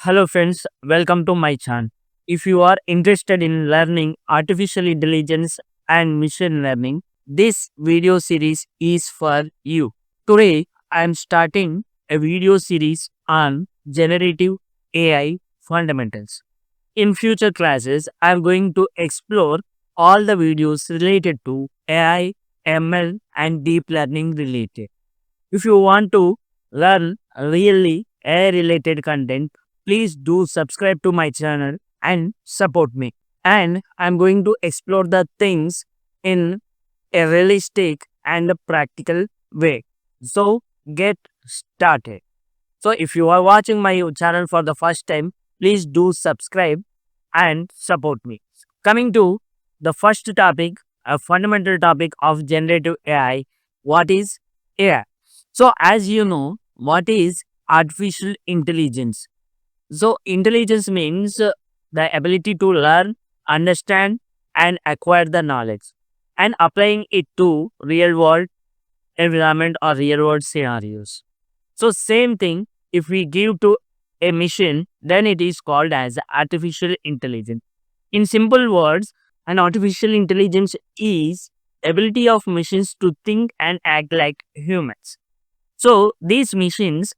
Hello friends, welcome to my channel. If you are interested in learning artificial intelligence and machine learning, this video series is for you. Today I am starting a video series on generative AI fundamentals. In future classes, I am going to explore all the videos related to AI, ML and deep learning related. If you want to learn really AI related content, please do subscribe to my channel and support me. And I'm going to explore the things in a realistic and a practical way. So get started. So if you are watching my channel for the first time, please do subscribe and support me. Coming to the first topic, a fundamental topic of generative AI, what is AI? So as you know, what is artificial intelligence? So intelligence means the ability to learn, understand and acquire the knowledge and applying it to real world environment or real world scenarios. So same thing, if we give to a machine, then it is called as artificial intelligence. In simple words, an artificial intelligence is ability of machines to think and act like humans. So these machines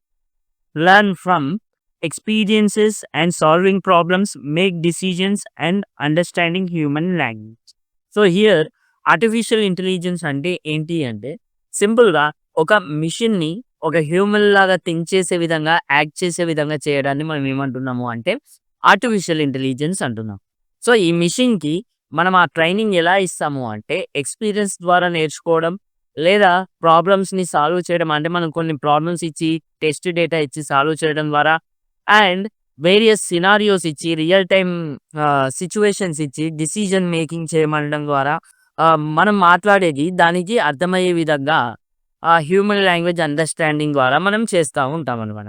learn from experiences and solving problems, make decisions and understanding human language. So here artificial intelligence అంటే ఏంటి అంటే సింపుల్‌గా ఒక మిషన్‌ని ఒక human లాగా think చేసే విధంగా, యాక్ట్ చేసే విధంగా చేయడాన్ని మనం ఏమంటున్నాము అంటే ఆర్టిఫిషియల్ ఇంటెలిజెన్స్ అంటున్నాం. సో ఈ మిషన్‌కి మనం ఆ ట్రైనింగ్ ఎలా ఇస్తాము అంటే ఎక్స్‌పీరియన్స్ ద్వారా నేర్చుకోవడం లేదా ప్రాబ్లమ్స్‌ని సాల్వ్ చేయడం. అంటే మనం కొన్ని ప్రాబ్లమ్స్ ఇచ్చి, టెస్ట్ డేటా ఇచ్చి సాల్వ్ చేయడం ద్వారా అండ్ వేరియస్ సినారియోస్ ఇచ్చి, రియల్ టైమ్ సిట్యుయేషన్స్ ఇచ్చి, డిసిజన్ మేకింగ్ చేయమనడం ద్వారా మనం మాట్లాడేది దానికి అర్థమయ్యే విధంగా హ్యూమన్ లాంగ్వేజ్ అండర్‌స్టాండింగ్ ద్వారా మనం చేస్తా ఉంటామనమాట.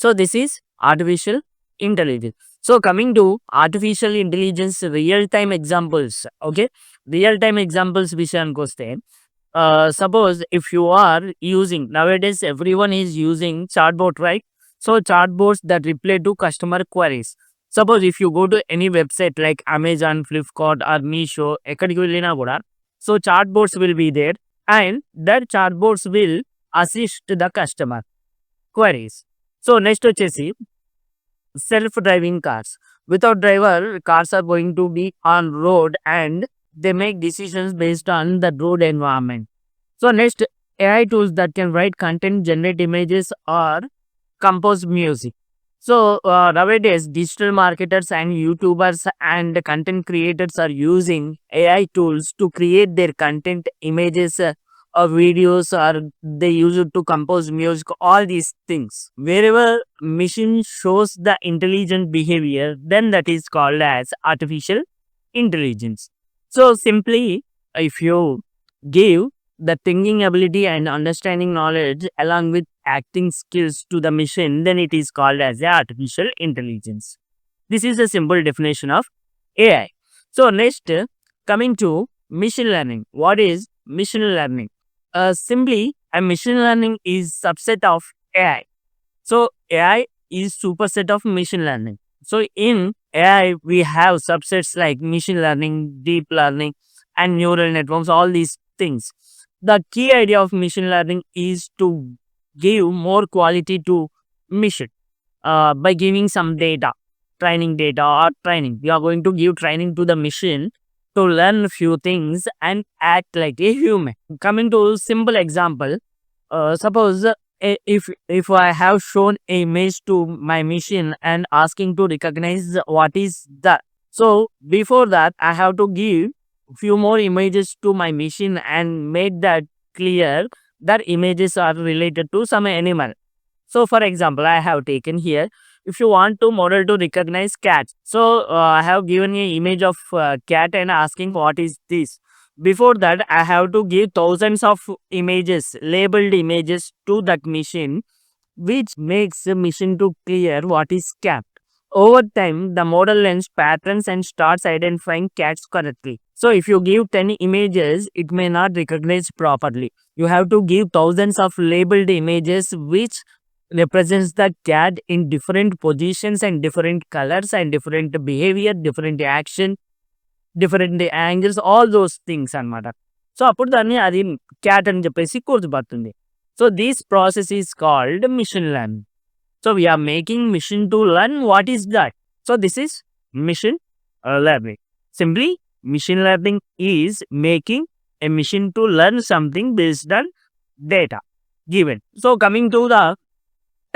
So, this is artificial intelligence. So, coming to artificial intelligence real time examples. Okay. Real time examples విషయానికొస్తే suppose if you are using nowadays everyone is using chatbot, right? So chatbots that reply to customer queries. Suppose if you go to any website like Amazon, Flipkart or Meesho, ekkadiki vellina kuda, so chatbots will be there and that chatbots will assist the customer queries. So next వచ్చేసి self driving cars. Without driver, cars are going to be on road and they make decisions based on the road environment. So next, AI tools that can write content, generate images or compose music. So nowadays digital marketers and YouTubers and content creators are using AI tools to create their content, images or videos, or they use it to compose music, all these things. Wherever machine shows the intelligent behavior, then that is called as artificial intelligence. So simply, if you give the thinking ability and understanding knowledge along with acting skills to the machine, then it is called as the artificial intelligence. This is a simple definition of AI. So next, coming to machine learning. What is machine learning? Simply, a machine learning is subset of AI. So AI is superset of machine learning. So in AI, we have subsets like machine learning, deep learning, and neural networks, all these things. The key idea of machine learning is to give more quality to machine by giving some data, training data or training. We are going to give training to the machine to learn few things and act like a human. Coming to simple example, suppose if I have shown a image to my machine and asking to recognize what is that. So before that, I have to give few more images to my machine and make that clear that images are related to some animal. So for example, I have taken here, if you want to model to recognize cats. So I have given a image of cat and asking what is this. Before that, I have to give thousands of images, labeled images to that machine, which makes the machine to clear what is cat. Over time, the model learns patterns and starts identifying cats correctly. So if you give 10 images, it may not recognize properly. You have to give thousands of labeled images which represents the cat in different positions and different colors and different behavior, different action, different angles, all those things అన్నమాట. So, అప్పుడు దాన్ని అది cat అని చెప్పేసి గుర్తుపడుతుంది. So, this process is called machine learning. So, we are making machine to learn what is that. So, this is machine learning. Simply, machine learning is making a machine to learn something based on data given. So, coming to the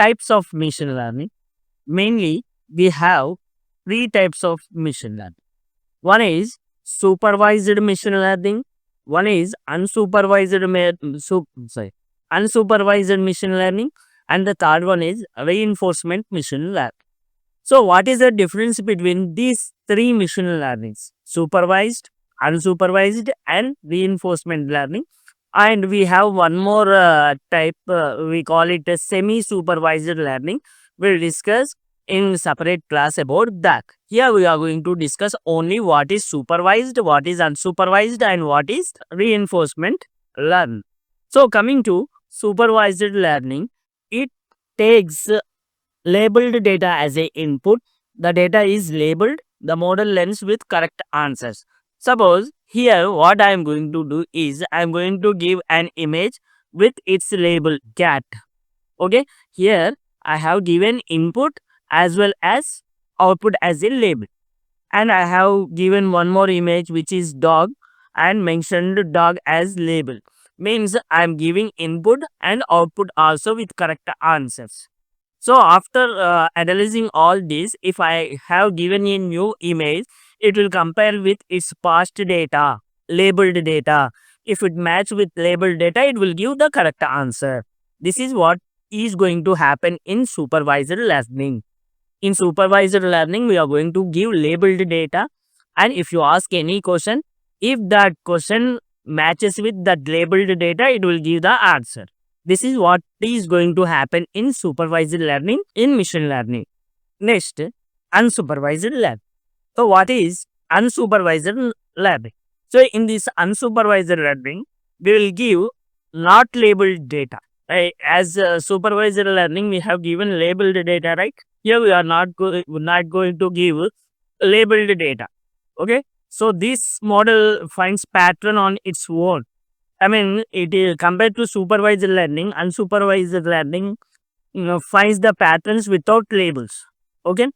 types of machine learning, mainly we have three types of machine learning. One is supervised machine learning, one is unsupervised machine learning, and the third one is reinforcement machine learning. So, what is the difference between these three machine learnings? Supervised, unsupervised, and reinforcement learning. And we have one more type, we call it a semi-supervised learning. We'll discuss in separate class about that. Here we are going to discuss only what is supervised, what is unsupervised, and what is reinforcement learning. So, coming to supervised learning, it takes labeled data as a input. The data is labeled, the model learns with correct answers. Suppose here what I am going to do is I am going to give an image with its label cat. Okay, here I have given input as well as output as a label, and I have given one more image which is dog and mentioned dog as label. Means I am giving input and output also with correct answers. So, after analyzing all this, if I have given a new image, it will compare with its past data, labeled data. If it match with labeled data, it will give the correct answer. This is what is going to happen in supervised learning. In supervised learning, we are going to give labeled data, and if you ask any question, if that question matches with that labeled data, it will give the answer. This is what is going to happen in supervised learning in machine learning. Next, unsupervised learning. So, what is unsupervised learning? So, in this unsupervised learning, we will give not labeled data. Right? As supervised learning, we have given labeled data, right? Here we are not going to give labeled data. Okay. So, this model finds pattern on its own. I mean, it is compared to supervised learning, unsupervised learning finds the patterns without labels. Okay.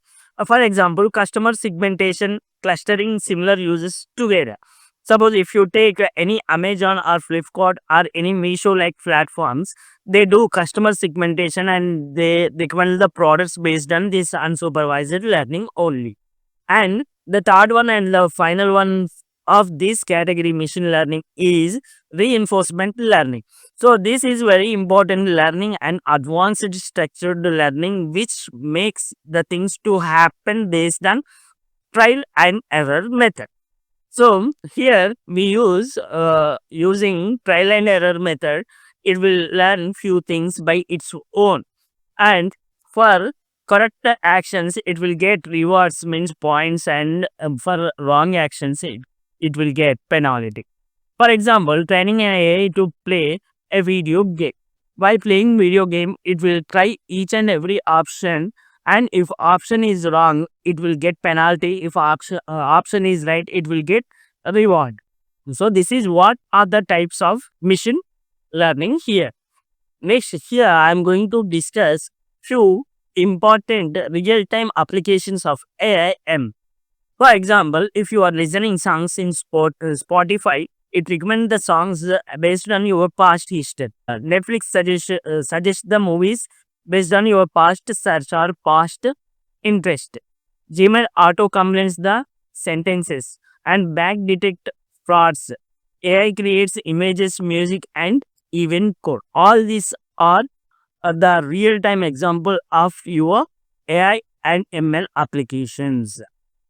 For example, customer segmentation, clustering similar uses together. Suppose if you take any Amazon or Flipkart or any Meesho like platforms, they do customer segmentation and they recommend the products based on this unsupervised learning only. And the third one and the final one of this category machine learning is reinforcement learning. So, this is very important learning and advanced structured learning which makes the things to happen based on trial and error method. So, here we use using trial and error method, it will learn few things by its own, and for correct actions it will get rewards, means points, and for wrong actions it will get penalty. For example, training an AI to play a video game. While playing video game, it will try each and every option, and if option is wrong, it will get penalty. If option is right, it will get a reward. So, this is what are the types of machine learning here. Next, here I am going to discuss few important real-time applications of AIM. For example, if you are listening songs in Spotify, it recommends the songs based on your past history. Netflix suggests the movies based on your past search or past interest. Gmail auto completes the sentences and back detect frauds. AI creates images, music, and even code. All these are the real-time example of your AI and ML applications.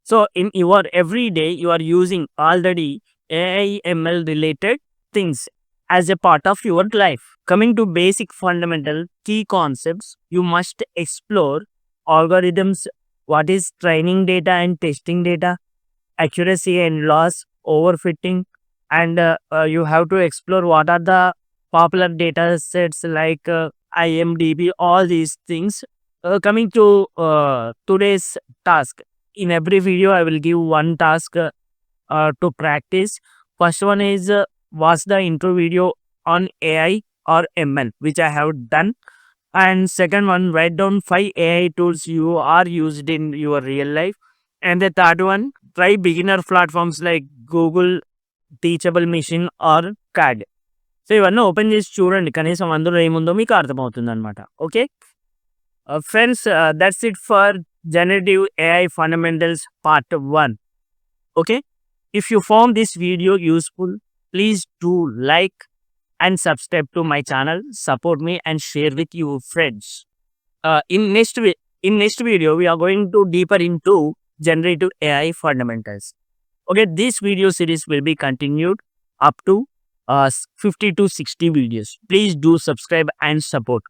So, in your everyday, you are using already AI ML related things as a part of your life. Coming to basic fundamental key concepts, you must explore algorithms, what is training data and testing data, accuracy and loss, overfitting, and you have to explore what are the popular data sets like IMDb, all these things. Coming to today's task, in every video, I will give one task to practice. First one is watch the intro video on AI or ML, which I have done. And second one, write down 5 AI tools you are used in your real life. And the third one, try beginner platforms like Google, Teachable Machine or CAD. So ఇవన్నీ open చేసి చూడండి, కనీసం అందులో ఏముందో మీకు అర్థమవుతుంది అనమాట. Okay friends, that's it for generative AI fundamentals part 1. Okay, if you found this video useful, please do like and subscribe to my channel, support me and share with your friends. In next video we are going to deeper into generative AI fundamentals. Okay, this video series will be continued up to 50 to 60 videos. Please do subscribe and support.